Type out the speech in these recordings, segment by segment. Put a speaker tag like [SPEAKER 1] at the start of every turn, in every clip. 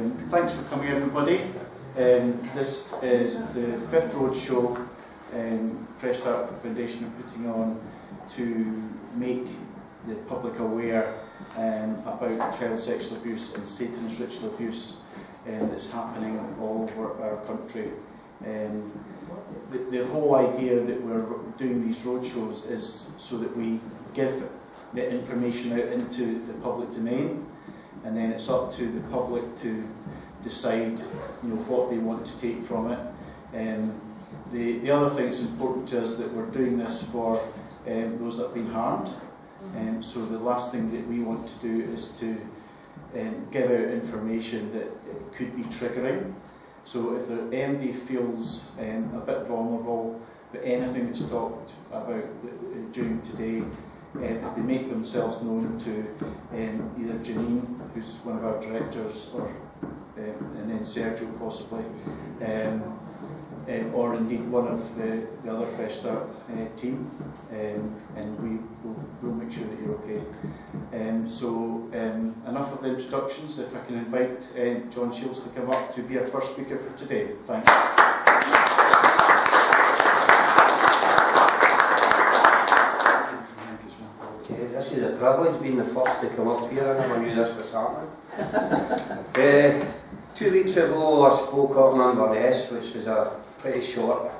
[SPEAKER 1] Thanks for coming, everybody. This is the 5th Roadshow Fresh Start Foundation are putting on to make the public aware about child sexual abuse and Satanist ritual abuse that's happening all over our country. The whole idea that we're doing these roadshows is so that we give the information out into the public domain, and then it's up to the public to decide, what they want to take from it. The other thing that's important to us that we're doing this for those that have been harmed. So the last thing that we want to do is to give out information that could be triggering. So if anybody feels a bit vulnerable, but anything that's talked about during today, if they make themselves known to either Janine, who's one of our directors, or and then Sergio possibly, or indeed one of the other Fresh Start team, and we'll make sure that you're okay. Enough of the introductions. If I can invite John Shields to come up to be our first speaker for today. Thanks.
[SPEAKER 2] This is a privilege being the first to come up here. I never knew this was happening. 2 weeks ago I spoke up in Inverness, which was a pretty short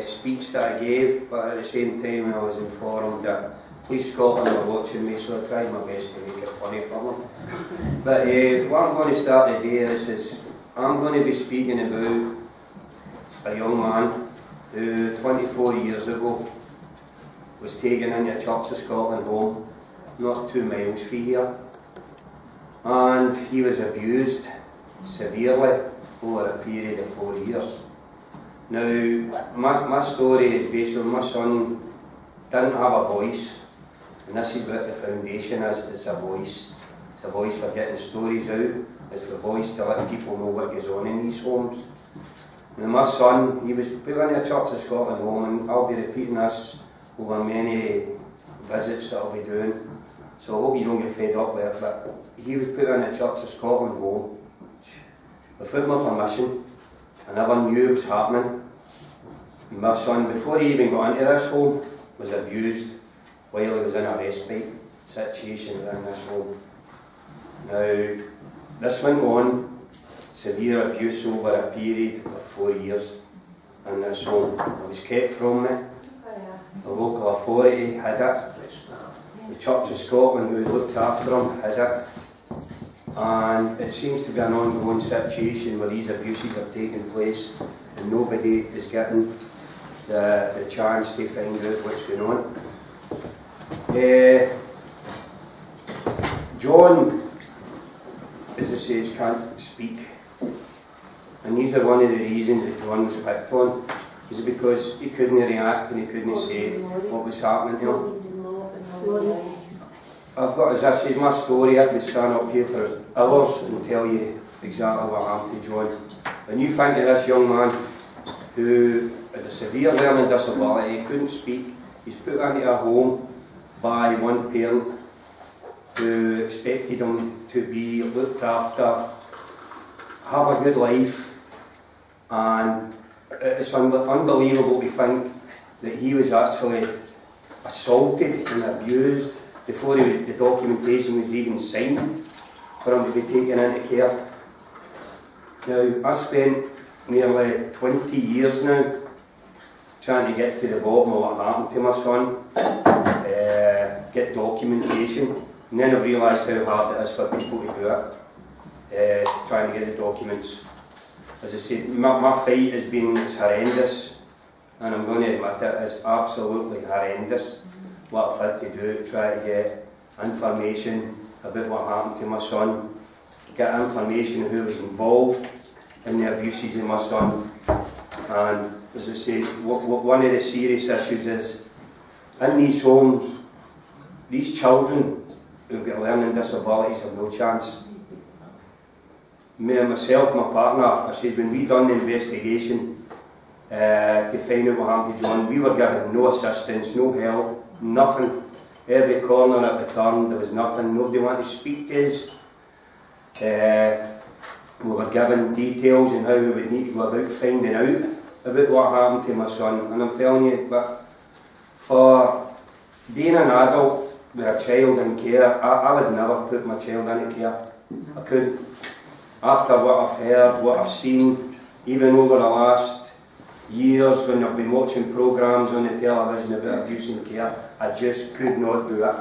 [SPEAKER 2] speech that I gave, but at the same time I was informed that Police Scotland were watching me, so I tried my best to make it funny for them. But what I'm going to start today is I'm going to be speaking about a young man who 24 years ago was taken into a Church of Scotland home, not 2 miles from here, and he was abused severely over a period of 4 years. Now, my story is based on my son didn't have a voice, and this is what the foundation is. It's a voice. It's a voice for getting stories out. It's for a voice to let people know what goes on in these homes. Now, my son, he was put into a Church of Scotland home, and I'll be repeating this over many visits that I'll be doing, so I hope you don't get fed up with it, but he was put in a Church of Scotland home without my permission. I never knew it was happening. And my son, before he even got into this home, was abused while he was in a respite situation within this home. Now, this went on, severe abuse over a period of 4 years in this home. It was kept from me. The local authority had it. The Church of Scotland, who looked after him, had it. And it seems to be an ongoing situation where these abuses are taking place and nobody is getting the chance to find out what's going on. John, as I say, can't speak, and these are one of the reasons that John was picked on, is because he couldn't react and he couldn't say what was happening to him. I've got, as I said, my story. I could stand up here for hours and tell you exactly what happened to John. When you think of this young man who had a severe learning disability, couldn't speak, he's put into a home by one parent who expected him to be looked after, have a good life, and it's unbelievable to think that he was actually assaulted and abused before the documentation was even signed for him to be taken into care. Now, I spent nearly 20 years now trying to get to the bottom of what happened to my son, get documentation, and then I realised how hard it is for people to do it, trying to get the documents. As I said, my fight has been horrendous, and I'm going to admit it, it's absolutely horrendous what I've had to do to try to get information about what happened to my son, get information who was involved in the abuses of my son. And as I say, one of the serious issues is, in these homes, these children who've got learning disabilities have no chance. Me and myself, my partner, I says, when we done the investigation to find out what happened to John, we were given no assistance, no help, nothing. Every corner at the turn, there was nothing. Nobody wanted to speak to us. we were given details on how we would need to go about finding out about what happened to my son. And I'm telling you, but for being an adult with a child in care, I would never put my child into care. I couldn't. After what I've heard, what I've seen, even over the last years when I've been watching programmes on the television about abuse in care, I just could not do it.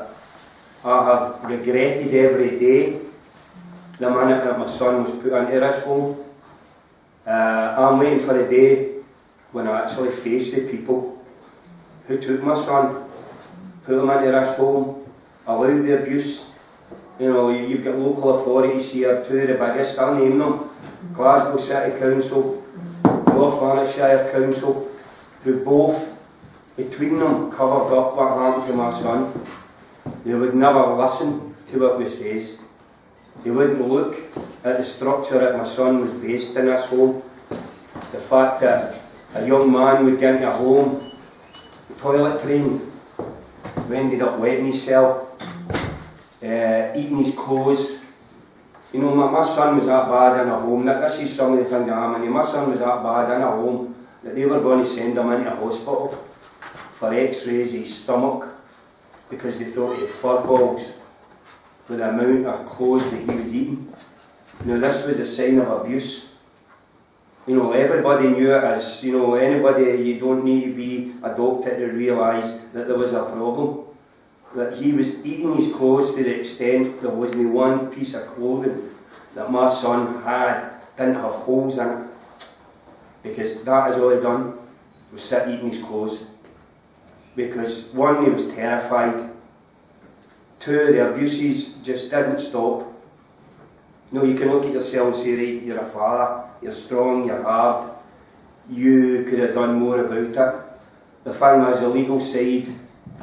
[SPEAKER 2] I have regretted every day the minute that my son was put into this home. I'm waiting for the day when I actually face the people who took my son, put him into this home, allowed the abuse. You know, you've got local authorities here, two of the biggest, I'll name them, Glasgow City Council, North Lanarkshire Council, who both, between them, covered up what happened to my son. They would never listen to what we says. They wouldn't look at the structure that my son was based in this home. The fact that a young man would get into a home, toilet trained, who ended up wetting himself, eating his clothes. You know, my son was that bad in a home. This is some of the things that happened. My son was that bad in a home that they were going to send him into a hospital for x-rays of his stomach because they thought he had fur balls with the amount of clothes that he was eating. You know, this was a sign of abuse. You know, everybody knew it as, you know, anybody, you don't need to be a doctor to realise that there was a problem. That he was eating his clothes to the extent there wasn't one piece of clothing that my son had didn't have holes in it. Because that is all he done, was sit eating his clothes. Because one, he was terrified. Two, the abuses just didn't stop. You know, you can look at yourself and say, right, you're a father, you're strong, you're hard, you could have done more about it. The thing is, the legal side,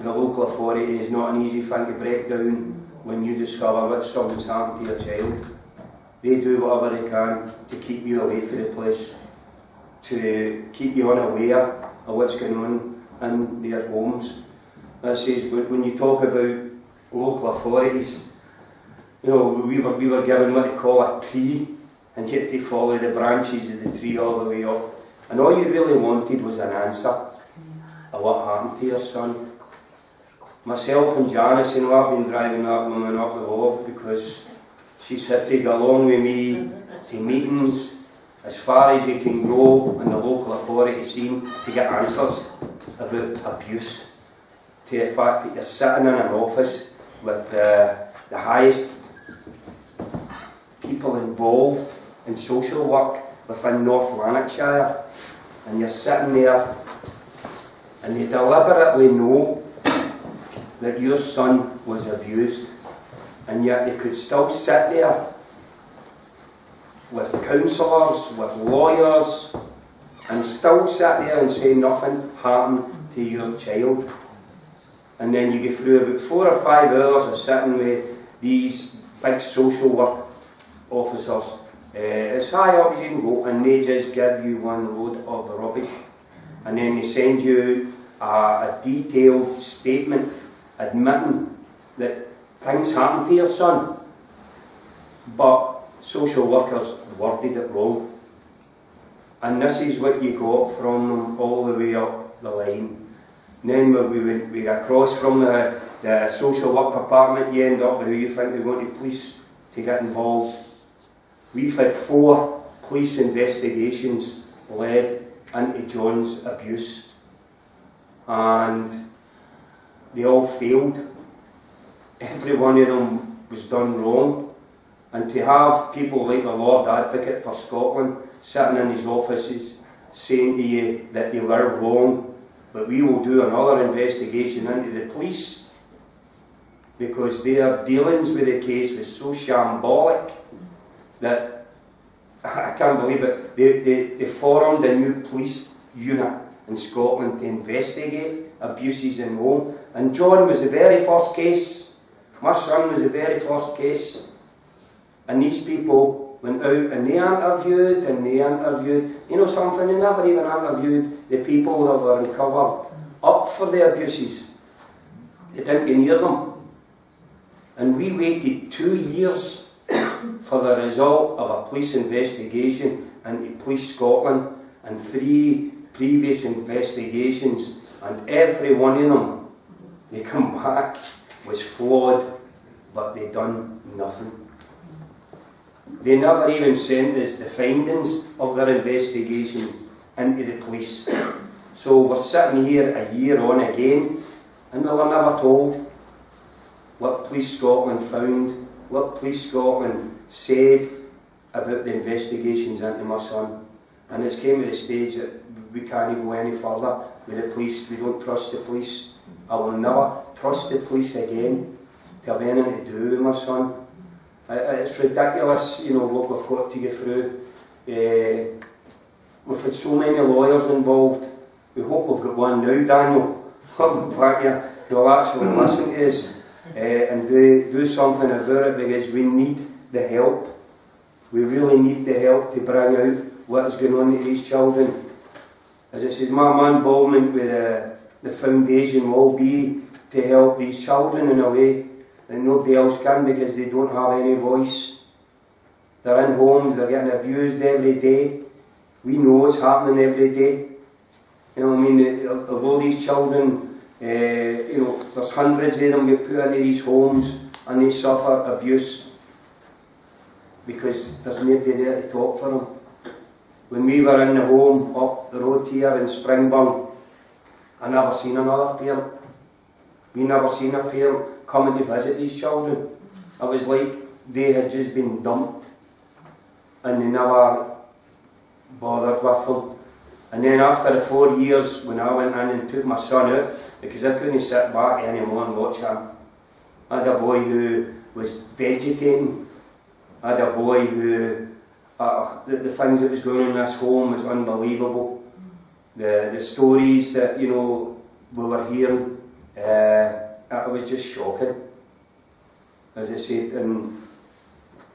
[SPEAKER 2] the local authority, is not an easy thing to break down when you discover that something's happened to your child. They do whatever they can to keep you away from the place, to keep you unaware of what's going on in their homes. That says, when you talk about local authorities, you know, we were given what they call a tree, and you had to follow the branches of the tree all the way up. And all you really wanted was an answer of what happened to your son. Myself and Janice, you know, I've been driving that woman up the road because she's had to go along with me to meetings as far as you can go in the local authority scene to get answers about abuse. To the fact that you're sitting in an office with the highest people involved in social work within North Lanarkshire, and you're sitting there and they deliberately know that your son was abused, and yet they could still sit there with counsellors, with lawyers, and still sit there and say nothing happened to your child. And then you go through about 4 or 5 hours of sitting with these big social work officers, as high up as you can go, and they just give you one load of rubbish. And then they send you a detailed statement admitting that things happened to your son, but social workers worded it wrong. And this is what you got from them all the way up the line. And then we across from the social work department, you end up with who you think they want the police to get involved. We've had 4 police investigations led into John's abuse, and they all failed. Every one of them was done wrong. And to have people like the Lord Advocate for Scotland sitting in his offices saying to you that they were wrong, but we will do another investigation into the police because their dealings with the case was so shambolic that I can't believe it. They formed a new police unit in Scotland to investigate abuses in home. And John was the very first case. My son was the very first case. And these people went out and they interviewed, you know something, they never even interviewed the people that were uncovered up for the abuses. They didn't get near them. And we waited 2 years for the result of a police investigation into Police Scotland and 3 previous investigations, and every one of them, they come back, was flawed, but they done nothing. They never even sent us the findings of their investigation into the police. So we're sitting here a year on again, and we were never told what Police Scotland found, what Police Scotland said about the investigations into my son. And it's came to the stage that we can't go any further with the police. We don't trust the police. I will never trust the police again to have anything to do with my son. It's ridiculous, you know, what we've got to get through. We've had so many lawyers involved. We hope we've got one now, Daniel, back here, who'll actually listen to us and do something about it, because we need the help. We really need the help to bring out what is going on to these children. As I said, my involvement with the foundation will be to help these children in a way that nobody else can, because they don't have any voice. They're in homes, they're getting abused every day. We know it's happening every day. You know what I mean? Although these children, you know, there's hundreds of them get put into these homes and they suffer abuse because there's nobody there to talk for them. When we were in the home up the road here in Springburn, I never seen another parent. We never seen a parent coming to visit these children. It was like they had just been dumped and they never bothered with them. And then after the 4 years, when I went in and took my son out, because I couldn't sit back anymore and watch him, I had a boy who was vegetating. I had a boy who, the things that was going on in this home was unbelievable. The stories that, you know, we were hearing, it was just shocking, as I said. And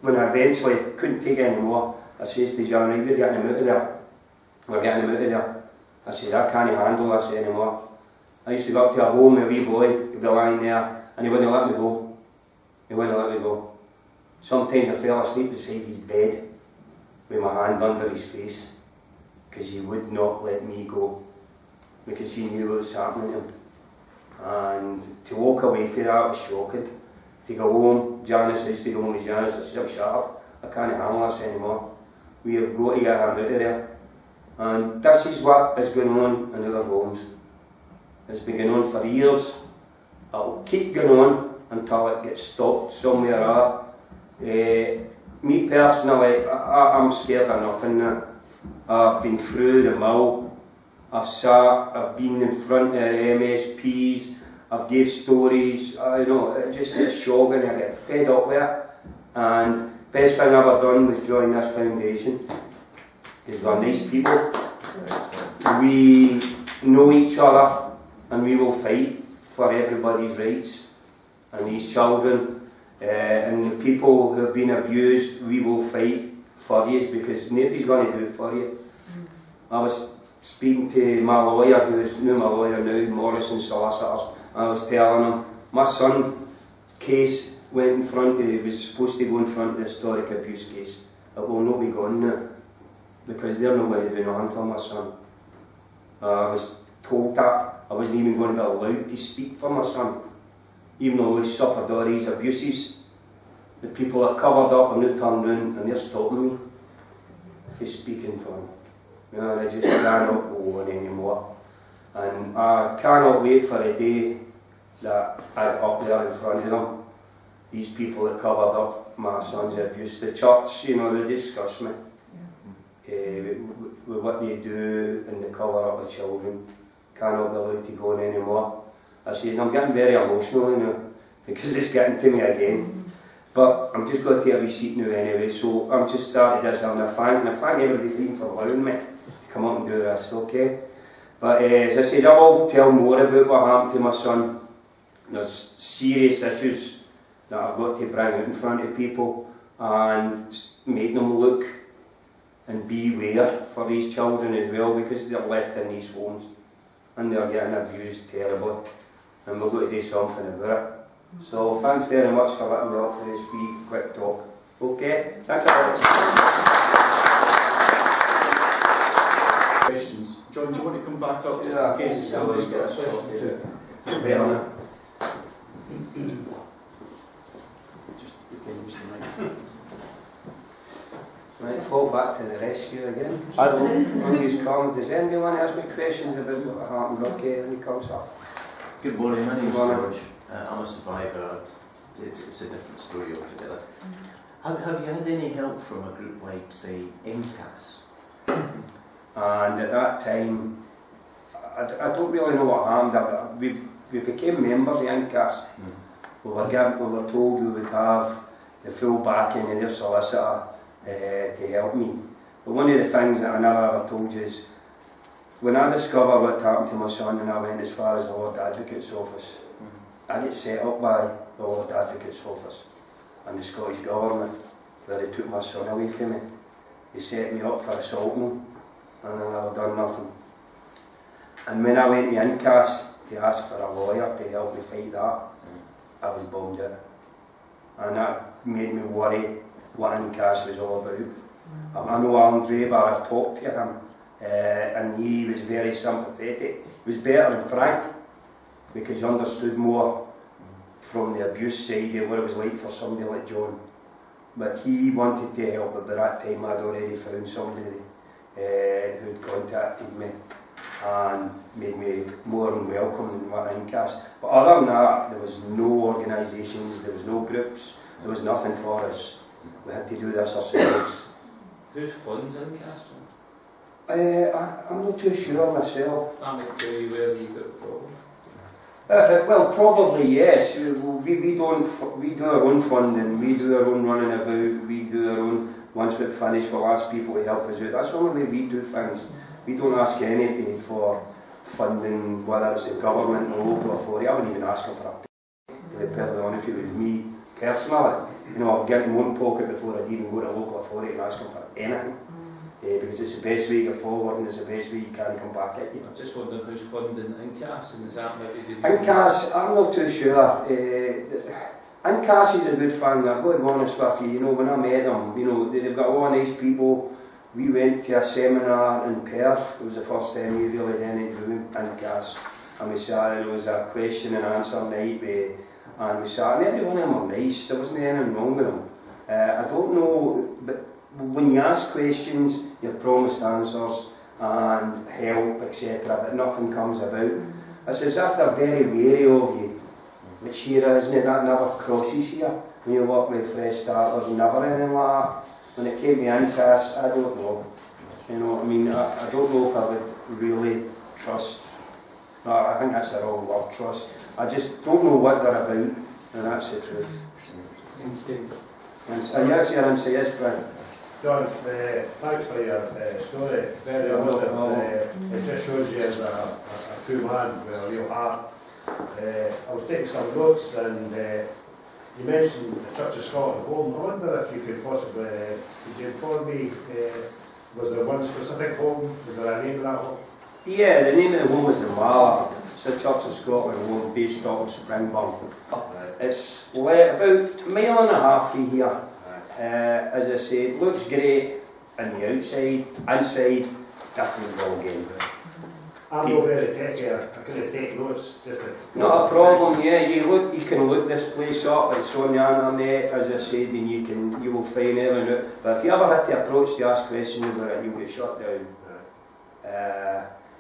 [SPEAKER 2] when I eventually couldn't take it anymore, I says to John, right, we're getting him out of there. We're getting him out of there. I said, I can't handle this anymore. I used to go up to a home, a wee boy, he'd be lying there, and he wouldn't let me go. He wouldn't let me go. Sometimes I fell asleep beside his bed with my hand under his face, because he would not let me go, because he knew what was happening to him. And to walk away from that was shocking. To go home, Janice, I used to go home with Janice, I said, I'm shut up, I can't handle this anymore. We have got to get him out of there. And this is what is going on in our homes. It's been going on for years. It will keep going on until it gets stopped somewhere or other. Me personally, I'm scared of nothing now. I've been through the mill. I've been in front of MSPs. I've gave stories. You know, it just gets shocking. I get fed up with it. And best thing I've ever done was join this foundation. Because we're nice people. We know each other and we will fight for everybody's rights. And these children and the people who have been abused, we will fight for you, because nobody's going to do it for you. I was speaking to my lawyer, who is my lawyer now, Morrison Solicitors, and I was telling him, my son's case went in front of, it was supposed to go in front of the historic abuse case. It will not be gone now, because they're not going to do nothing for my son. I was told that I wasn't even going to be allowed to speak for my son, even though he suffered all these abuses. The people that covered up and they've turned around and they're stopping me from speaking for him. You know, and I just cannot go on anymore. And I cannot wait for the day that I get up there in front of them. These people that covered up my son's abuse. The church, you know, they discuss me. With what they do and the cover up of children. Cannot be allowed to go on anymore. I say, I'm getting very emotional now, because it's getting to me again. But I'm just going to take a wee seat now anyway, so I'm just started this, and I thank everybody for allowing me to come up and do this, okay? But as I said, I will tell more about what happened to my son. There's serious issues that I've got to bring out in front of people and make them look and beware for these children as well, because they're left in these homes and they're getting abused terribly, and we've got to do something about it. So thanks very much for letting me up for this wee quick talk. Okay, thanks a lot.
[SPEAKER 1] Questions? John, do you want to come back up just in case somebody's got a question too? Just use the mic.
[SPEAKER 2] Right, fall back to the rescue again. So, when he's come, does anybody want to ask me questions about what happened? Okay, when he comes up.
[SPEAKER 3] Good morning, my name is
[SPEAKER 2] Good morning.
[SPEAKER 3] George. I'm a survivor. It's a different story altogether. Have you had any help from a group like, say, MCAS?
[SPEAKER 2] And at that time, I don't really know what happened. We became members of INCAS. We were told we would have the full backing of their solicitor to help me. But one of the things that I never ever told you is, when I discovered what happened to my son and I went as far as the Lord Advocate's office, I get set up by the Lord Advocate's office and the Scottish Government, where they took my son away from me. They set me up for assaulting him, and I never done nothing. And when I went to INCAS to ask for a lawyer to help me fight that, I was bummed out. And that made me worry what INCAS was all about. I know Alan Draper, I've talked to him, and he was very sympathetic. He was better than Frank, because he understood more from the abuse side of what it was like for somebody like John. But he wanted to help, but by that time I'd already found somebody who'd contacted me and made me more than welcome than what INCAS. But other than that, there was no organisations, there was no groups, there was nothing for us. We had to do this ourselves.
[SPEAKER 4] Who funds INCAS?
[SPEAKER 2] I'm not too sure myself.
[SPEAKER 4] That might tell you where you got the problem.
[SPEAKER 2] Well, probably yes. We do our own funding, we do our own running about, we do our own, once we're finished we'll ask people to help us out. That's the only way we do things. We don't ask anybody for funding, whether it's the government or local authority. I wouldn't even ask them for a penny, to be perfectly honest with you. Me personally, you know, I'll get in my own pocket before I'd even go to a local authority and ask them for anything. Because it's the best way to go forward and it's the best way you can't come back at you.
[SPEAKER 4] I'm just wondering who's funding INCAS, and is that maybe the
[SPEAKER 2] INCAS, I'm not too sure. INCAS is a good thing, I've got to be honest with you. You know, when I met them, you know, they've got a lot of nice people. We went to a seminar in Perth. It was the first time we really did anything to do INCAS. And we sat, it was a question and answer night, and we sat, and every one of them were nice. There wasn't anything wrong with them. I don't know, but when you ask questions, you're promised answers and help, etc., but nothing comes about. It's as if they're very wary of you, which here isn't it, that never crosses here. When you work with fresh starters, never anything like that. When it came to INCAS, I don't know. You know what I mean? I don't know if I would really trust. No, I think that's the wrong word, trust. I just don't know what they're about, and that's the truth. And so, yes, your answer, yes, Brian.
[SPEAKER 5] John, thanks for your story. Very emotive. It just shows you as a true man with a real heart. I was taking some notes, and you mentioned the Church of Scotland home. I wonder if you could possibly, could you inform me, was there one specific home? Was there a name of that home?
[SPEAKER 2] Yeah, the name of the home is the Mallard. It's the Church of Scotland home based up in Springburn. It's about a mile and a half from here. As I said, looks great on the outside, inside, different ball game.
[SPEAKER 5] I'm not very techy, I couldn't take notes.
[SPEAKER 2] Not a problem, yeah, you can look this place up, it's on the internet, as I said, and you will find everything out. But if you ever had to approach to ask questions about it, you'll get shut down.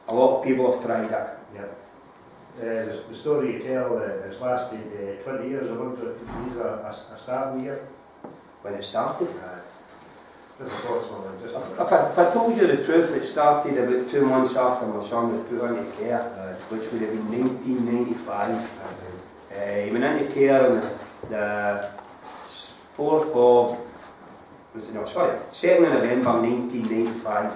[SPEAKER 2] A lot of people have tried it.
[SPEAKER 5] Yeah. The story you tell has lasted 20 years. I wonder if these are a starting year.
[SPEAKER 2] When it started?
[SPEAKER 5] If
[SPEAKER 2] I told you the truth, it started about 2 months after my son was put into care, which would have been 1995. He went into care on the 2nd of November 1995.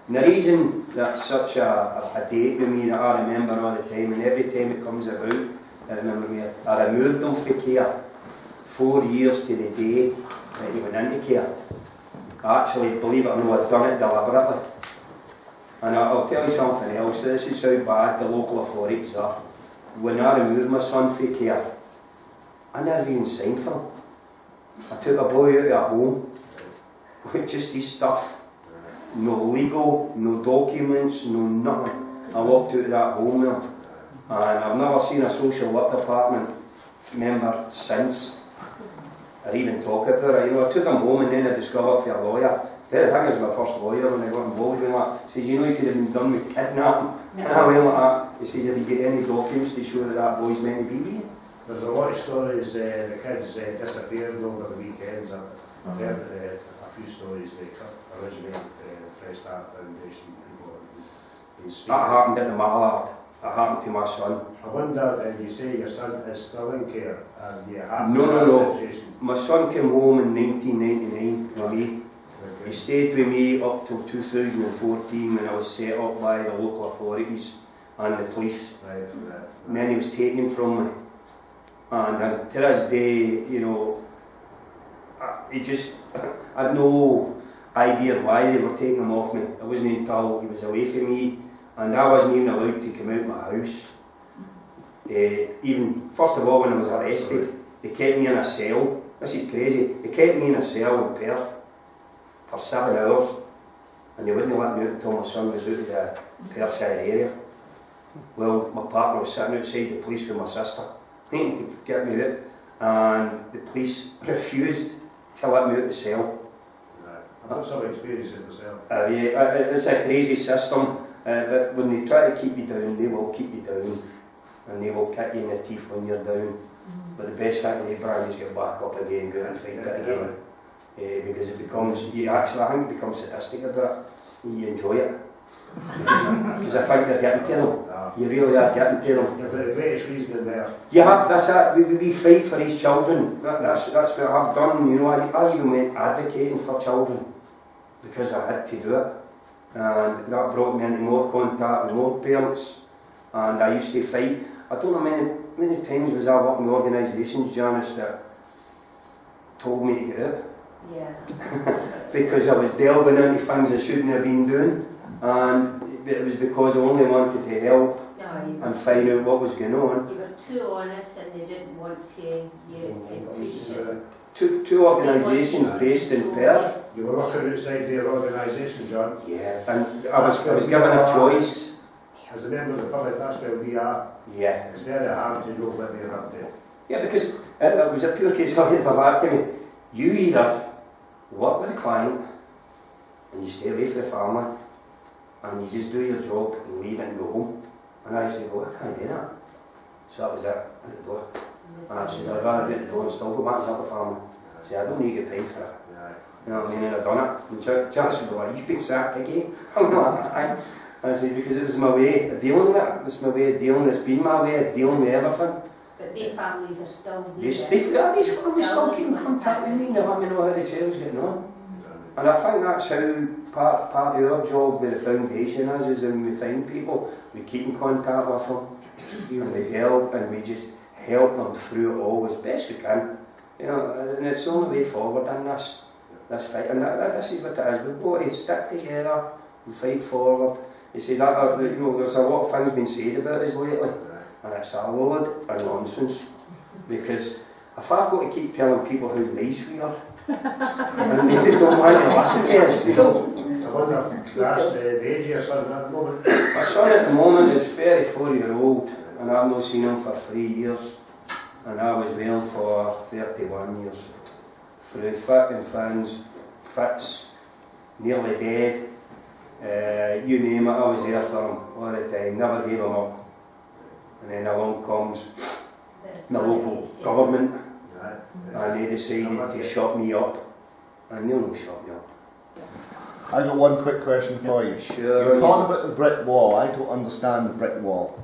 [SPEAKER 2] And the reason that's such a date with me that I remember all the time, and every time it comes about, I remember I removed him from care 4 years to the day that he went into care. I actually, believe it or not, I'd done it deliberately. And I'll tell you something else, this is how bad the local authorities are. When I removed my son from care, I never even signed for him. I took a boy out of a home with just his stuff, no legal, no documents, no nothing. I walked out of that home there, and I've never seen a social work department member since, or even talk about it. You know, I took him home and then I discovered for a lawyer. The thing is, my first lawyer, when I got involved with that, he says, you know, you could have been done with kidnapping. And I went like that. He says, have you got any documents to show that that boy's meant to be with you?
[SPEAKER 5] There's a lot of stories, the kids disappeared over the weekends. I've heard a few stories, the original Fresh Start Foundation people in Spain.
[SPEAKER 2] That happened at the Mallard. That happened to my son.
[SPEAKER 5] I wonder, you say your son is still in care, and you have
[SPEAKER 2] No.
[SPEAKER 5] situation.
[SPEAKER 2] My son came home in 1999 with me. He stayed with me up till 2014 when I was set up by the local authorities and the police.
[SPEAKER 5] Right.
[SPEAKER 2] And then he was taken from me. And to this day, you know, I had no idea why they were taking him off me. It wasn't until he was away from me, and I wasn't even allowed to come out of my house. Even, first of all, when I was arrested, they kept me in a cell. This is crazy. They kept me in a cell in Perth for 7 hours, and they wouldn't let me out until my son was out of the Perthshire area. Well, my partner was sitting outside the police with my sister, waiting to get me out, and the police refused to let me out the cell.
[SPEAKER 5] I've got some experience in myself.
[SPEAKER 2] It's a crazy system, but when they try to keep you down, they will keep you down, and they will kick you in the teeth when you're down. But the best thing they bring is get back up again, go out and fight it again. Because it becomes, I think it becomes sadistic about it. You enjoy it. Because I think you're getting to them. You really are getting to them.
[SPEAKER 5] You've got the greatest reason in there.
[SPEAKER 2] You have, that's it. We fight for these children. That's what I've done. You know, I even went advocating for children because I had to do it. And that brought me into more contact with more parents. And I used to fight. I don't know many times was I working in organisations, Janice, that told me to get out.
[SPEAKER 6] Yeah.
[SPEAKER 2] Because I was delving into things I shouldn't have been doing, and it was because I only wanted to help and find out what was going on.
[SPEAKER 6] You were too honest and they didn't want to push it.
[SPEAKER 2] Two organisations based in Perth.
[SPEAKER 5] You were working outside your organisation, John.
[SPEAKER 2] Yeah, and I was given a choice.
[SPEAKER 5] As a member of the public, that's where we are.
[SPEAKER 2] Yeah.
[SPEAKER 5] It's very hard to know what they're up to.
[SPEAKER 2] Yeah, because it was a pure case of it back to me. You either work with the client and you stay away from the family and you just do your job and leave it and go home. And I said, well, I can't do that. So that was it, at the door. And I said, I'd rather be at the door and still go back and help the family. I said, I don't need to get paid for it. You know what I mean? And I done it. And Janice would be like, you've been sacked again. I'm like, I said, because it was my way of dealing with it. It was my way of dealing. It's been my way of dealing with everything.
[SPEAKER 6] But their families are still here.
[SPEAKER 2] These families still keep in contact with me and they let me know how the child's getting on. And I think that's how part of our job with the foundation is when we find people, we keep in contact with them and we delve and we just help them through it all as best we can. You know, and it's the only way forward in this fight. And this is what it is. We've got to stick together and fight forward. He says, you know, there's a lot of things been said about us lately. And it's a load of nonsense, because if I've got to keep telling people how nice we are, and they don't want to listen to us, you know.
[SPEAKER 5] I wonder, that's the age of your son at the moment?
[SPEAKER 2] My son at the moment is 34-year-old, and I've not seen him for 3 years, and I was with him for 31 years. Through thick and thins, fits, nearly dead, you name it, I was there for him all the time, never gave him up. And then along comes the local government and they decided to shut me up, and they'll not shut me up.
[SPEAKER 7] I got one quick question for you.
[SPEAKER 2] Sure.
[SPEAKER 7] You're talking about the brick wall. I don't understand the brick wall,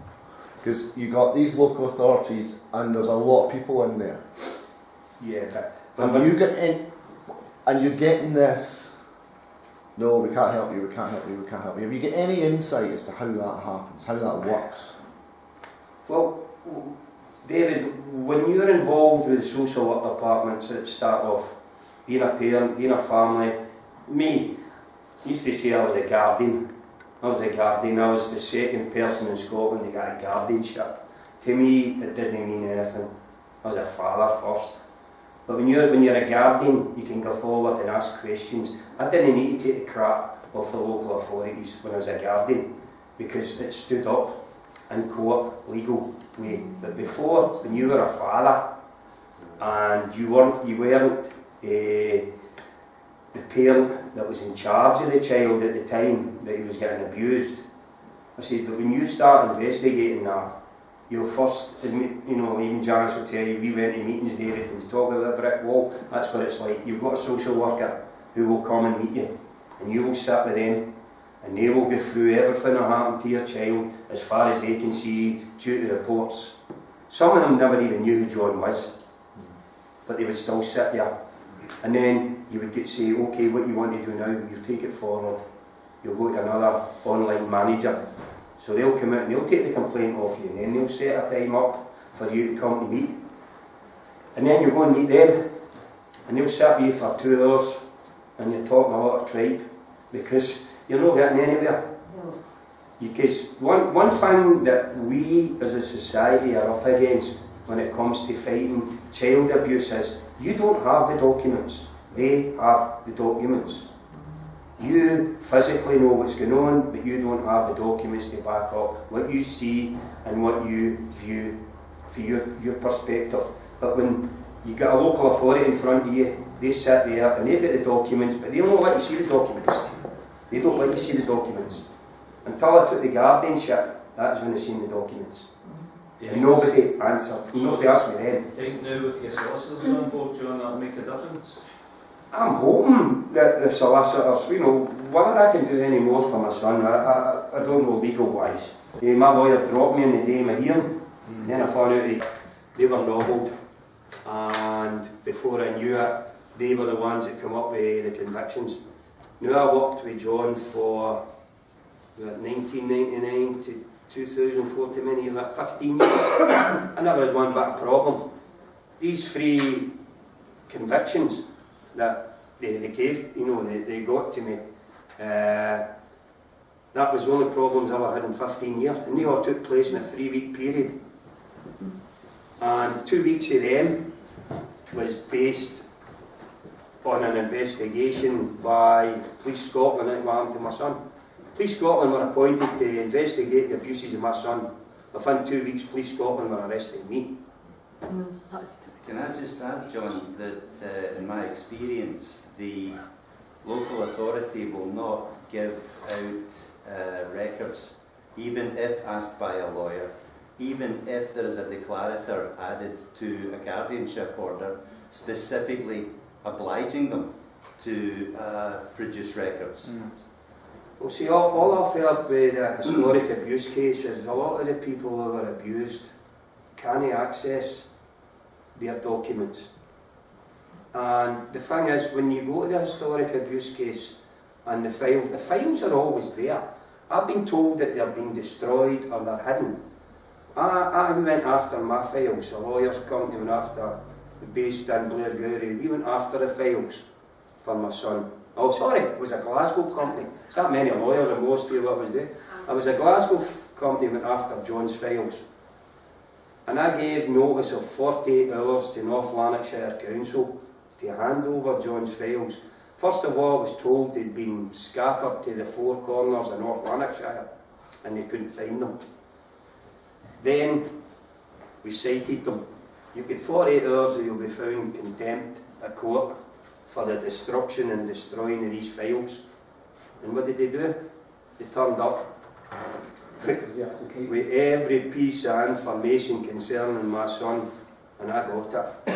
[SPEAKER 7] because you got these local authorities and there's a lot of people in there.
[SPEAKER 2] Yeah,
[SPEAKER 7] And you get in, and you're getting this, no, we can't help you, we can't help you, we can't help you. Have you got any insight as to how that happens, how that works?
[SPEAKER 2] Well, David, when you're involved with the social work departments at the start off, being a parent, being a family, me, I used to say I was a guardian. I was the second person in Scotland to get a guardianship. To me, it didn't mean anything. I was a father first. But when you're a guardian, you can go forward and ask questions. I didn't need to take the crap off the local authorities when I was a guardian, because it stood up in court, legal way. But before, when you were a father and you weren't the parent that was in charge of the child at the time that he was getting abused, I said, but when you start investigating that, you'll first, you know, even Janice will tell you, we went to meetings, David, and we talk about a brick wall. That's what it's like. You've got a social worker who will come and meet you, and you will sit with them, and they will go through everything that happened to your child as far as they can see due to reports. Some of them never even knew who John was, but they would still sit there. And then you would get to say, okay, what you want to do now, you take it forward. You'll go to another online manager. So they'll come out and they'll take the complaint off you, and then they'll set a time up for you to come to meet. And then you go and meet them, and they'll sit with you for 2 hours, and you're talking a lot of tripe, because you're not getting anywhere.
[SPEAKER 6] No.
[SPEAKER 2] Because one thing that we as a society are up against when it comes to fighting child abuse is, you don't have the documents, they have the documents. You physically know what's going on, but you don't have the documents to back up what you see and what you view for your perspective. But when you get a local authority in front of you, they sit there and they've got the documents, but they don't let you see the documents. They don't let you see the documents. Until I took the guardianship, that's when I seen the documents. And nobody answered. Nobody asked me then.
[SPEAKER 4] Think now with your solicitors on board, John, that'll make a difference?
[SPEAKER 2] I'm hoping that the solicitors, you know, whether I can do any more for my son, I don't know legal-wise. My lawyer dropped me on the day of my hearing, and then I found out they were nobbled, and before I knew it, they were the ones that come up with the convictions. Now I worked with John for 1999 to 2004, to many years, like 15 years. I never had one bit of problem. These 3 convictions that they gave, you know, they got to me, that was the only problems I ever had in 15 years, and they all took place in a 3-week period. And 2 weeks of them was based on an investigation by Police Scotland into what happened to my son. Police Scotland were appointed to investigate the abuses of my son. Within 2 weeks, Police Scotland were arresting me.
[SPEAKER 8] Can I just add, John, that in my experience, the local authority will not give out records, even if asked by a lawyer, even if there is a declarator added to a guardianship order, specifically obliging them to produce records.
[SPEAKER 2] Well, see, all I've heard with the historic abuse cases, a lot of the people who were abused can't access their documents. And the thing is, when you go to the historic abuse case and the files are always there. I've been told that they're being destroyed or they're hidden. I went after my files. A lawyer's company went after, based in Blairgowrie, we went after the files for my son. Oh, sorry, it was a Glasgow company. It's not many lawyers, and most of what was there. It was a Glasgow company went after John's files. And I gave notice of 48 hours to North Lanarkshire Council to hand over John's files. First of all, I was told they'd been scattered to the 4 corners of North Lanarkshire and they couldn't find them. Then we cited them. You've got 48 hours or you'll be found in contempt of court for the destruction and destroying of these files. And what did they do? They turned up with every piece of information concerning my son, and I got it.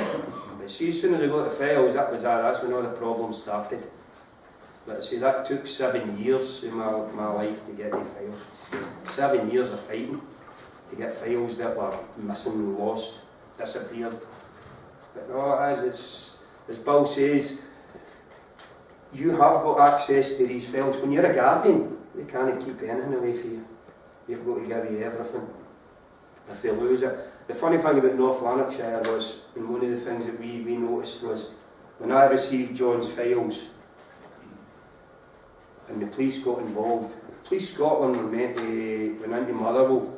[SPEAKER 2] But see, as soon as I got the files, that's when all the problems started. But see, that took 7 years in my life to get the files. 7 years of fighting to get files that were missing, lost, disappeared. But no, as Bill says, you have got access to these files. When you're a guardian, they can't keep anything away from you. They've got to give you everything. If they lose it. The funny thing about North Lanarkshire was, and one of the things that we noticed was, when I received John's files, and the police got involved, Police Scotland were meant to went into Motherwell,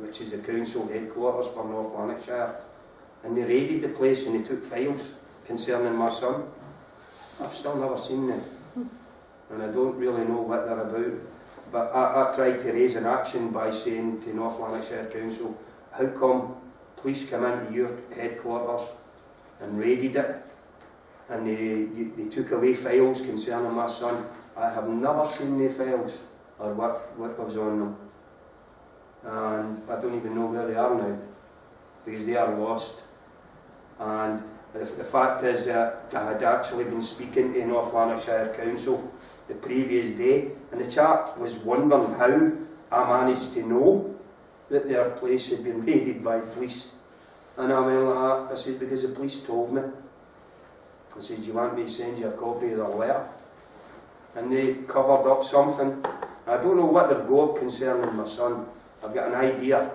[SPEAKER 2] which is the council headquarters for North Lanarkshire, and they raided the place and they took files. concerning my son. I've still never seen them, and I don't really know what they're about. But I tried to raise an action by saying to North Lanarkshire Council, how come police come into your headquarters and raided it, and they took away files concerning my son? I have never seen the files or what was on them, and I don't even know where they are now, because they are lost. And the fact is that I had actually been speaking to North Lanarkshire Council the previous day, and the chap was wondering how I managed to know that their place had been raided by police. And I went like that. I said, because the police told me. I said, do you want me to send you a copy of the letter? And they covered up something. I don't know what they've got concerning my son. I've got an idea,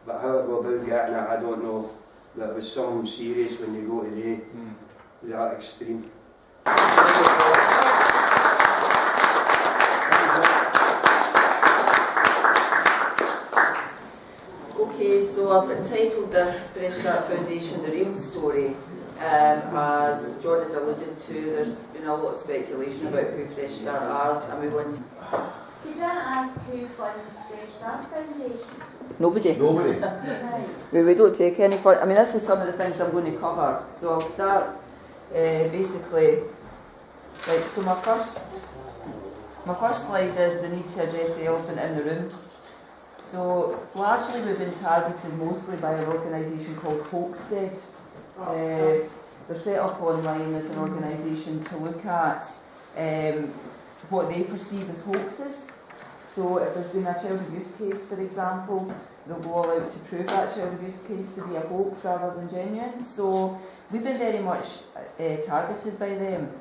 [SPEAKER 2] but how I go about getting it, I don't know. But it was something serious when you go to that extreme.
[SPEAKER 9] Okay, so I've entitled this Fresh Start Foundation The Real Story. As John has alluded to, there's been a lot of speculation about who Fresh Start are, and we want to...
[SPEAKER 6] Could I ask who funds Fresh Start Foundation?
[SPEAKER 9] Nobody.
[SPEAKER 7] Nobody.
[SPEAKER 6] Right.
[SPEAKER 9] We don't take any fun. I mean, this is some of the things I'm going to cover. So I'll start basically. Right. So my first slide is the need to address the elephant in the room. So largely we've been targeted mostly by an organisation called Hoaxstead. They're set up online as an organisation to look at what they perceive as hoaxes. So if there's been a child abuse case, for example, they'll go all out to prove that child abuse case to be a hoax rather than genuine. So we've been very much targeted by them.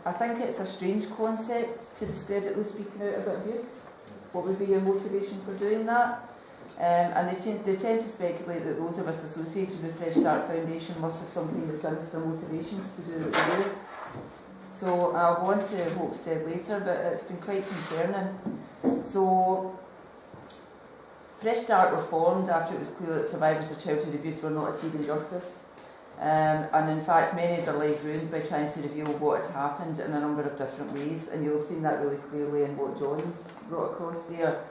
[SPEAKER 9] I think it's a strange concept to discredit those speaking out about abuse. What would be your motivation for doing that? And they tend to speculate that those of us associated with Fresh Start Foundation must have something that sinister motivations to do what they do. So I'll go on to Hoaxstead later, but it's been quite concerning. So Fresh Start were formed after it was clear that survivors of childhood abuse were not achieving justice. And in fact, many had their lives ruined by trying to reveal what had happened in a number of different ways, and you'll have seen that really clearly in what John's brought across there.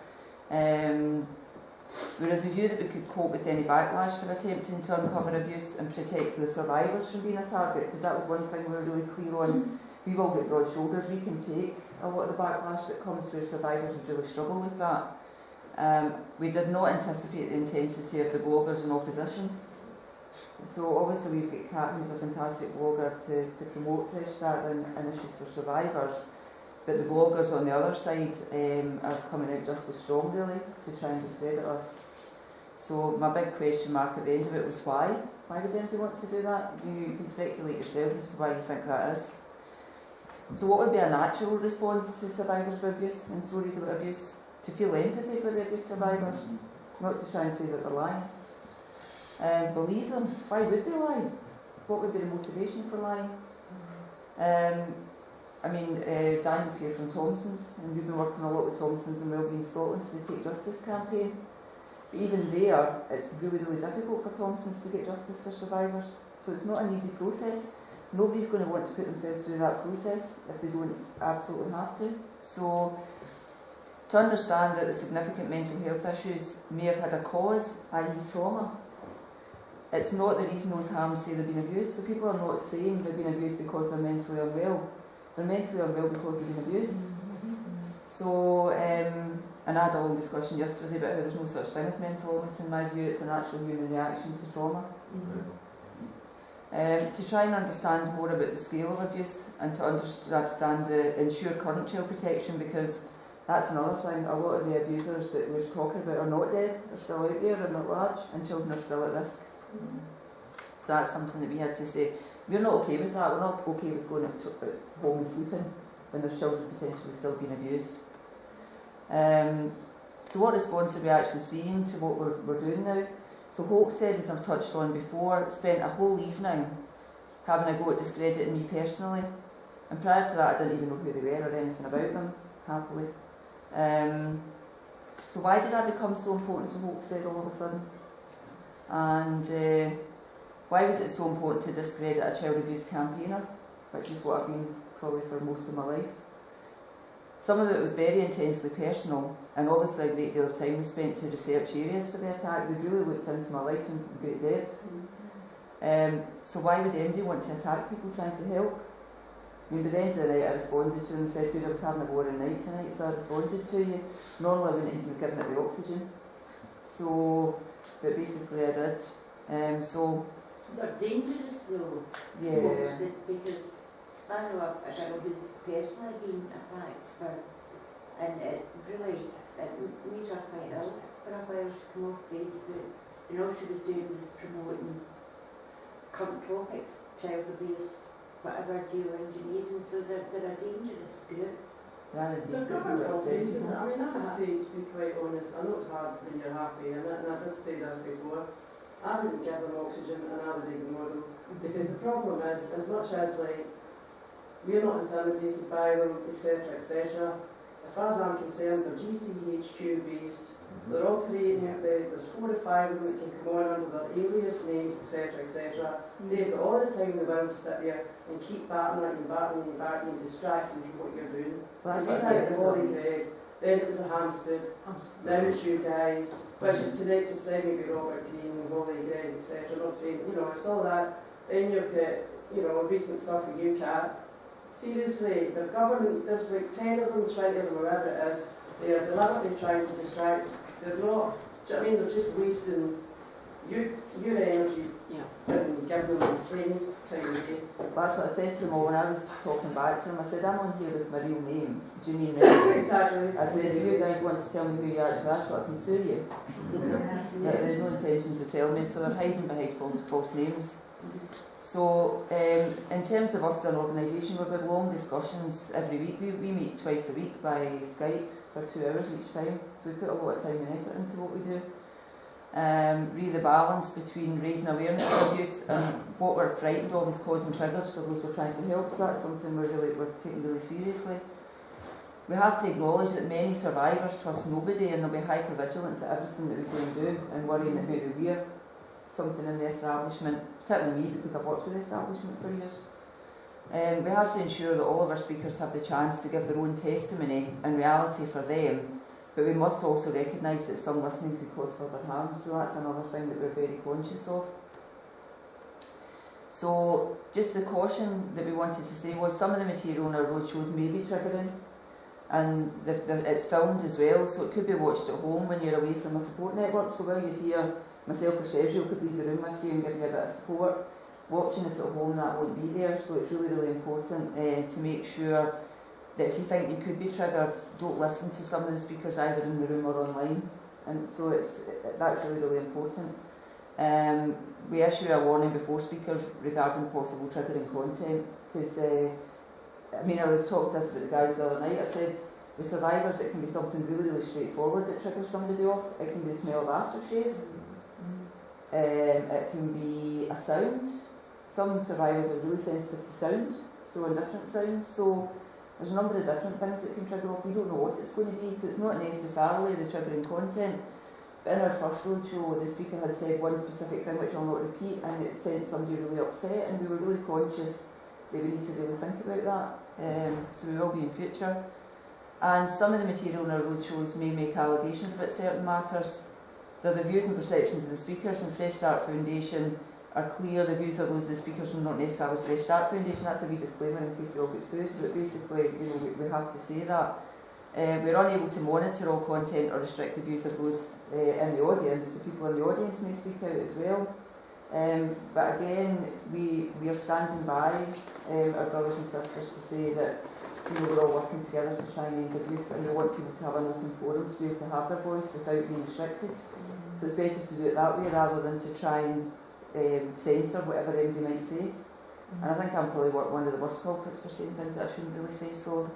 [SPEAKER 9] We're of the view that we could cope with any backlash for attempting to uncover abuse and protect the survivors from being a target, because that was one thing we were really clear on. We've all got broad shoulders, we can take a lot of the backlash that comes where survivors would really struggle with that. We did not anticipate the intensity of the bloggers in opposition. So obviously we've got Kat, who's a fantastic blogger, to promote Fresh Start and issues for survivors. But the bloggers on the other side are coming out just as strong, really, to try and discredit us. So my big question mark at the end of it was why? Why would anybody want to do that? You can speculate yourselves as to why you think that is. So what would be a natural response to survivors of abuse and stories about abuse? To feel empathy for the abuse survivors, not to try and say that they're lying. Believe them. Why would they lie? What would be the motivation for lying? Daniel's here from Thompson's, and we've been working a lot with Thompson's and Wellbeing Scotland for the Take Justice campaign. But even there, it's really, really difficult for Thompson's to get justice for survivors. So it's not an easy process. Nobody's going to want to put themselves through that process if they don't absolutely have to. So to understand that the significant mental health issues may have had a cause, i.e. trauma, it's not the reason those harms say they've been abused. So people are not saying they've been abused because they're mentally unwell. They're mentally unwell because they've been abused. So, and I had a long discussion yesterday about how there's no such thing as mental illness in my view. It's a natural human reaction to trauma. To try and understand more about the scale of abuse and to understand the ensure current child protection, because that's another thing. A lot of the abusers that we're talking about are not dead, are still out there and at large, and children are still at risk. So that's something that we had to say. We're not okay with that. We're not okay with going home and sleeping when there's children potentially still being abused. So what response are we actually seeing to what we're doing now? So Hoaxstead, as I've touched on before, spent a whole evening having a go at discrediting me personally. And prior to that I didn't even know who they were or anything about them, happily. So why did I become so important to Hoaxstead all of a sudden? And Why was it so important to discredit a child abuse campaigner, which is what I've been probably for most of my life? Some of it was very intensely personal, and obviously a great deal of time was spent to research areas for the attack. They really looked into my life in great depth. So why would MD want to attack people trying to help? I mean, by the end of the night I responded to them and said, "Good, I was having a boring night tonight, so I responded to you. Normally I wouldn't even have given it the oxygen." So, but basically I did. So
[SPEAKER 6] They're dangerous though,
[SPEAKER 9] yeah.
[SPEAKER 6] because I know a girl who's personally been attacked and it really made her quite ill for a while. She came off Facebook and all she was doing was promoting current topics, child abuse, whatever, geoengineering, so they're a dangerous group.
[SPEAKER 10] They're government oriented. I mean, I have to say, to be quite honest, I know it's hard when you're happy, and I did say that before. I wouldn't give them oxygen and I would ignore them. Because the problem is, as much as like, we're not intimidated by them, etc., etc., as far as I'm concerned, they're GCHQ based, they're operating, there's 4 or 5 of them that can come on under their alias names, etc., etc. They've got all the time in the world to sit there and keep battering and distracting from what you're doing.
[SPEAKER 9] Well, that's
[SPEAKER 10] if you think of Molly Gregg, then it was a Hampstead, now it's you guys, which is connected semi with Robert Green and Molly Gregg, etc. I'm not saying, it's all that. Then you've got, recent stuff with UCAT. Seriously, the government, there's like 10 of them, 20 of them, whatever it is, they are deliberately trying to distract. They're not, they're just wasting your energies and giving them training time of day.
[SPEAKER 9] Well, that's what I said to them all when I was talking back to them. I said, I'm on here with my real name, Janine Rennie.
[SPEAKER 10] Exactly.
[SPEAKER 9] I said, do you guys want to tell me who you actually are so I can sue you? There's no intentions to tell me, so they're hiding behind false names. So, in terms of us as an organisation, we've got long discussions every week. We meet twice a week by Skype for 2 hours each time, so we put a lot of time and effort into what we do. Really the balance between raising awareness of abuse and what we're frightened of is causing triggers for those we're trying to help, so that's something we're taking really seriously. We have to acknowledge that many survivors trust nobody and they'll be hyper vigilant to everything that we say and do, and worrying that maybe we're something in the establishment, particularly me because I've worked with the establishment for years. We have to ensure that all of our speakers have the chance to give their own testimony and reality for them, but we must also recognise that some listening could cause further harm, so that's another thing that we're very conscious of. So just the caution that we wanted to say was some of the material on our roadshows may be triggering, and it's filmed as well, so it could be watched at home when you're away from a support network, so while you're here, myself or Sergio could leave the room with you and give you a bit of support. Watching it at home, that won't be there, so it's really, really important to make sure that if you think you could be triggered, don't listen to some of the speakers either in the room or online, and so that's really, really important. We issue a warning before speakers regarding possible triggering content, because I was talking to us about the guys the other night. I said with survivors it can be something really, really straightforward that triggers somebody off. It can be the smell of aftershave. It can be a sound. Some survivors are really sensitive to sound, so in different sounds. So there's a number of different things that can trigger off. We don't know what it's going to be, so it's not necessarily the triggering content. But in our first roadshow, the speaker had said one specific thing which I'll not repeat, and it sent somebody really upset, and we were really conscious that we need to really think about that. So we will be in future. And some of the material in our roadshows may make allegations about certain matters. They're the views and perceptions of the speakers, and Fresh Start Foundation are clear. The views of those of the speakers are not necessarily Fresh Start Foundation. That's a wee disclaimer in case we all get sued, but basically, we have to say that. We're unable to monitor all content or restrict the views of those in the audience, so people in the audience may speak out as well. But again, we are standing by our brothers and sisters to say that we're all working together to try and end abuse, and we want people to have an open forum to be able to have their voice without being restricted. So it's better to do it that way rather than to try and censor whatever MD might say. And I think I'm probably one of the worst culprits for saying things that I shouldn't really say. So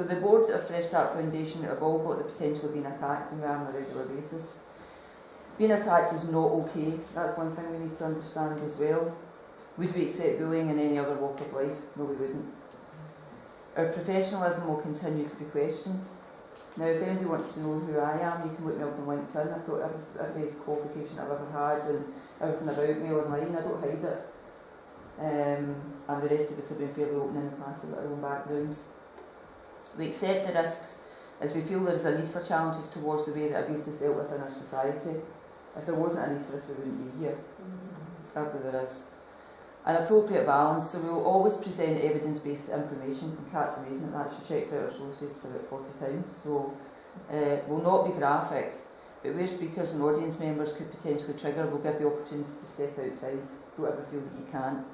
[SPEAKER 9] the board of Fresh Start Foundation have all got the potential of being attacked, and we are on a regular basis. Being attacked is not okay. That's one thing we need to understand as well. Would we accept bullying in any other walk of life? No, we wouldn't. Our professionalism will continue to be questioned. Now, if anybody wants to know who I am, you can look me up on LinkedIn. I've got every qualification I've ever had and everything about me online. I don't hide it. And the rest of us have been fairly open in the past about our own backgrounds. We accept the risks as we feel there is a need for challenges towards the way that abuse is dealt with in our society. If there wasn't a need for us, we wouldn't be here. Sadly, there is. An appropriate balance, so we will always present evidence-based information. And Kat's amazing at that, she checks out our sources about 40 times. So, will not be graphic, but where speakers and audience members could potentially trigger, we'll give the opportunity to step outside. Don't ever feel that you can't.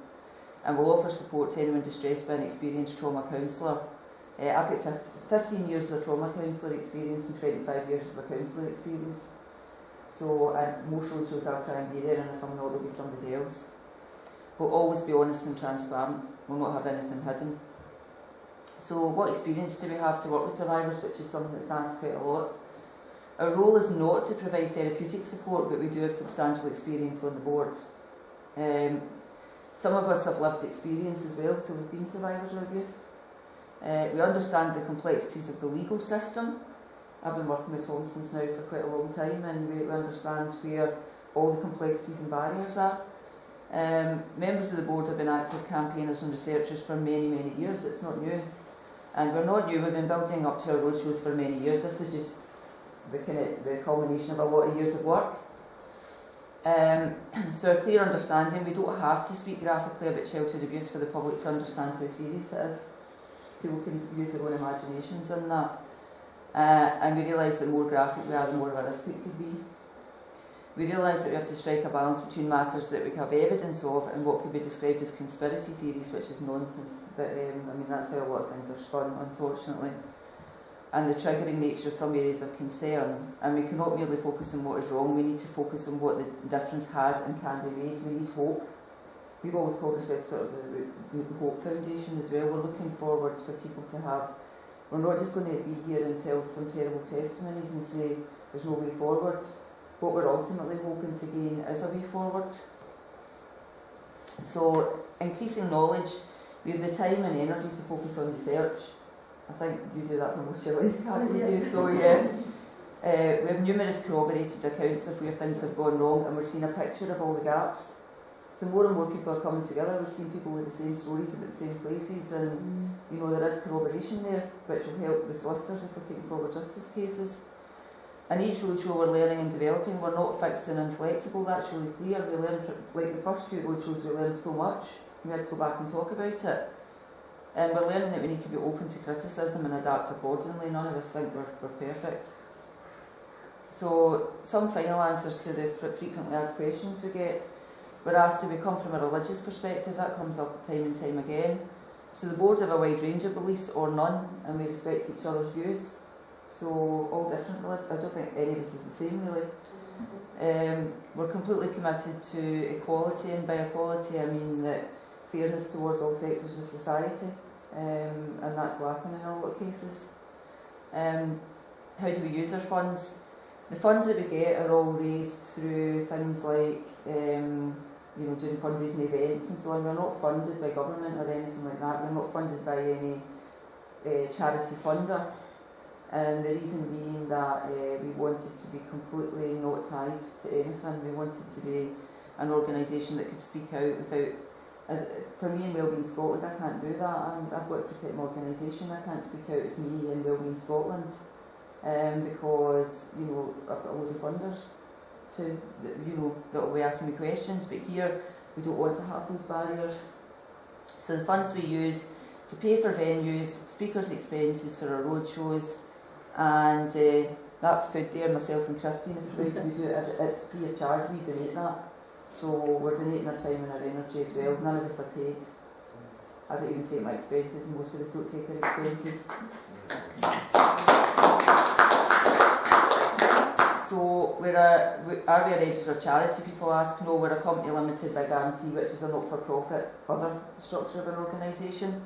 [SPEAKER 9] And we'll offer support to anyone distressed by an experienced trauma counsellor. I've got 15 years of trauma counsellor experience and 25 years of a counsellor experience. So most roadshows I'll try and be there, and if I'm not, there'll be somebody else. We'll always be honest and transparent. We'll not have anything hidden. So what experience do we have to work with survivors, which is something that's asked quite a lot. Our role is not to provide therapeutic support, but we do have substantial experience on the board. Some of us have lived experience as well, so we've been survivors of abuse. We understand the complexities of the legal system. I've been working with Thompson's now for quite a long time, and we understand where all the complexities and barriers are. Members of the board have been active campaigners and researchers for many, many years. It's not new. And we're not new, we've been building up to our roadshows for many years. This is just the culmination of a lot of years of work. So a clear understanding, we don't have to speak graphically about childhood abuse for the public to understand how serious it is. People can use their own imaginations in that. And we realise that the more graphic we are, the more of a risk it could be. We realise that we have to strike a balance between matters that we have evidence of and what could be described as conspiracy theories, which is nonsense. But I mean, that's how a lot of things are spun, unfortunately. And the triggering nature of some areas of concern. And we cannot merely focus on what is wrong, we need to focus on what the difference has and can be made. We need hope. We've always called ourselves sort of the Hope Foundation as well. We're looking forward for people to have, we're not just going to be here and tell some terrible testimonies and say there's no way forward. What we're ultimately hoping to gain is a way forward. So, increasing knowledge, we have the time and energy to focus on research. I think you do that for most of your life, can't you? So yeah, we have numerous corroborated accounts of where things have gone wrong, and we're seeing a picture of all the gaps. So more and more people are coming together. We're seeing people with the same stories about the same places, and you know there is corroboration there, which will help the solicitors if we're taking forward justice cases. And each roadshow we're learning and developing. We're not fixed and inflexible. That's really clear. We learned, like the first few roadshows, we learned so much. We had to go back and talk about it. And we're learning that we need to be open to criticism and adapt accordingly. None of us think we're perfect. So, some final answers to the frequently asked questions we get. We're asked, do we come from a religious perspective? That comes up time and time again. So the board have a wide range of beliefs or none, and we respect each other's views. So, all different. I don't think any of us is the same, really. We're completely committed to equality, and by equality I mean that fairness towards all sectors of society, and that's lacking in a lot of cases. How do we use our funds? The funds that we get are all raised through things like doing fundraising events and so on. We're not funded by government or anything like that. We're not funded by any charity funder. And the reason being that we wanted to be completely not tied to anything. We wanted to be an organisation that could speak out without, for me in Wellbeing Scotland, I can't do that. I've got to protect my organisation. I can't speak out as me in Wellbeing Scotland because I've got a load of funders that will be asking me questions. But here we don't want to have those barriers. So the funds we use to pay for venues, speakers' expenses for our roadshows. And that food there, myself and Christine, we do it, it's free of charge, we donate that. So we're donating our time and our energy as well. None of us are paid. I don't even take my expenses, and most of us don't take our expenses. So are we a registered charity? People ask. No, we're a company limited by guarantee, which is a not-for-profit other structure of an organisation.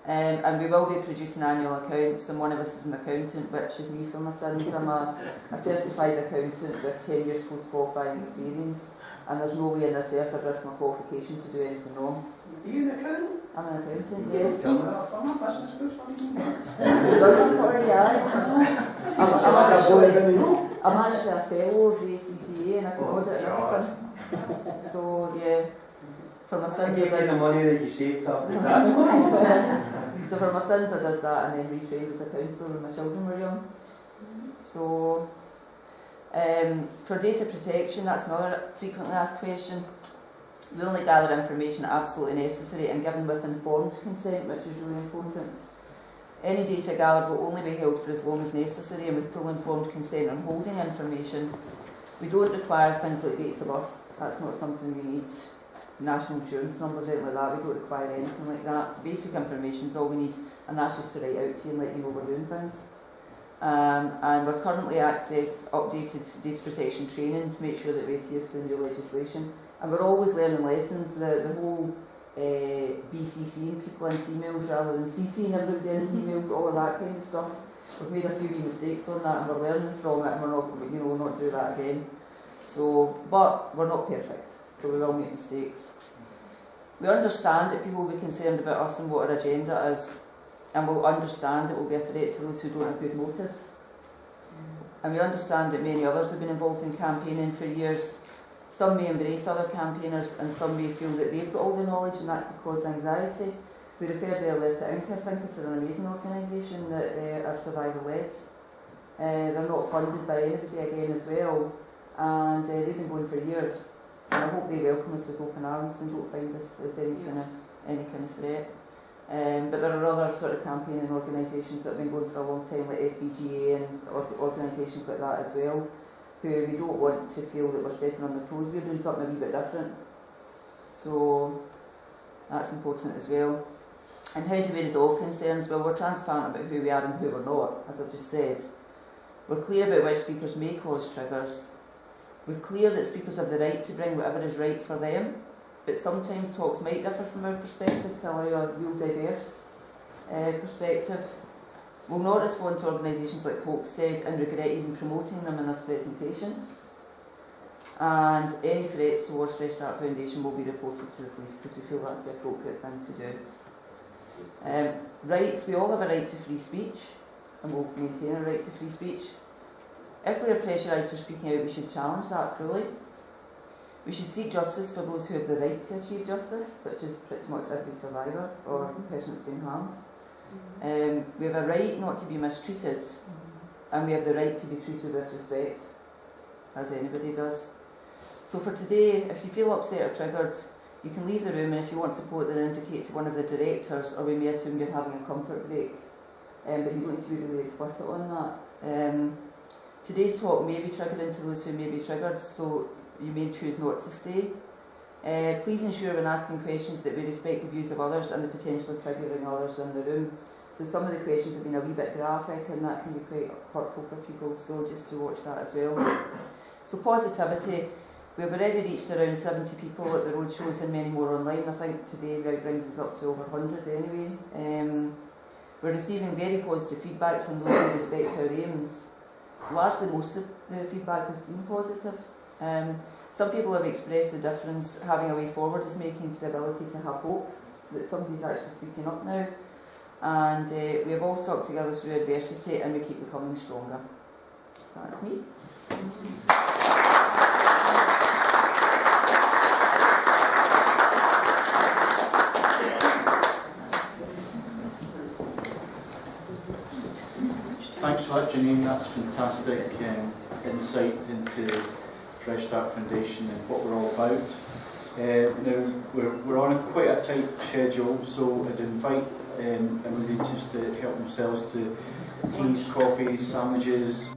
[SPEAKER 9] And we will be producing annual accounts, and one of us is an accountant, which is me for my sins. I'm a certified accountant with 10 years post-qualifying experience, and there's no way in this earth I'd risk my qualification to do anything wrong.
[SPEAKER 2] Are you an accountant?
[SPEAKER 9] I'm an accountant, yeah.
[SPEAKER 2] Tell me that from my business school,
[SPEAKER 9] I'm actually a fellow of the ACCA and I can audit and everything. So yeah, for my sins I
[SPEAKER 2] did the money that you saved after the tax.
[SPEAKER 9] So for my sins I did that and then retrained as a counsellor when my children were young. So for data protection, that's another frequently asked question. We only gather information absolutely necessary and given with informed consent, which is really important. Any data gathered will only be held for as long as necessary and with full informed consent on holding information. We don't require things like dates of birth. That's not something we need. National insurance numbers, anything like that. We don't require anything like that. Basic information is all we need, and that's just to write out to you and let you know we're doing things. And we're currently accessed updated data protection training to make sure that we adhere to the new legislation. And we're always learning lessons. The whole BCCing people into emails rather than CCing everybody into emails, all of that kind of stuff. We've made a few wee mistakes on that, and we're learning from it, and we're not, we'll not do that again. So, but we're not perfect, so we will make mistakes. We understand that people will be concerned about us and what our agenda is, and we'll understand it will be a threat to those who don't have good motives. And we understand that many others have been involved in campaigning for years. Some may embrace other campaigners and some may feel that they've got all the knowledge and that could cause anxiety. We referred earlier to Incas. Incas are an amazing organisation that are survivor-led. They're not funded by anybody again as well, and they've been going for years. And I hope they welcome us with open arms and don't find us as any kind of threat. But there are other sort of campaigning organisations that have been going for a long time, like FBGA and organisations like that as well, who we don't want to feel that we're stepping on their toes. We're doing something a wee bit different. So that's important as well. And how do we resolve concerns? Well, we're transparent about who we are and who we're not, as I've just said. We're clear about which speakers may cause triggers. We're clear that speakers have the right to bring whatever is right for them, but sometimes talks might differ from our perspective to allow a real diverse perspective. We'll not respond to organisations like Hopestead and regret even promoting them in this presentation. And any threats towards Fresh Start Foundation will be reported to the police because we feel that's the appropriate thing to do. Rights, we all have a right to free speech and we'll maintain a right to free speech. If we are pressurised for speaking out, we should challenge that fully. We should seek justice for those who have the right to achieve justice, which is pretty much every survivor or person that's been harmed. We have a right not to be mistreated, and we have the right to be treated with respect, as anybody does. So for today, if you feel upset or triggered, you can leave the room, and if you want support, then indicate to one of the directors, or we may assume you're having a comfort break. But you don't need to be really explicit on that. Today's talk may be triggering to those who may be triggered, so you may choose not to stay. Please ensure when asking questions that we respect the views of others and the potential of triggering others in the room. So some of the questions have been a wee bit graphic and that can be quite hurtful for people, so just to watch that as well. So positivity, we've already reached around 70 people at the roadshows and many more online. I think today brings us up to over 100 anyway. We're receiving very positive feedback from those who respect our aims. Largely most of the feedback has been positive. Some people have expressed the difference having a way forward is making to the ability to have hope, that somebody's actually speaking up now. And we have all stuck together through adversity and we keep becoming stronger. So that's me.
[SPEAKER 1] Thanks for that, Janine. That's fantastic insight into Fresh Start Foundation and what we're all about. Now, we're on quite a tight schedule, so I'd invite everybody just to help themselves to teas, coffees, sandwiches.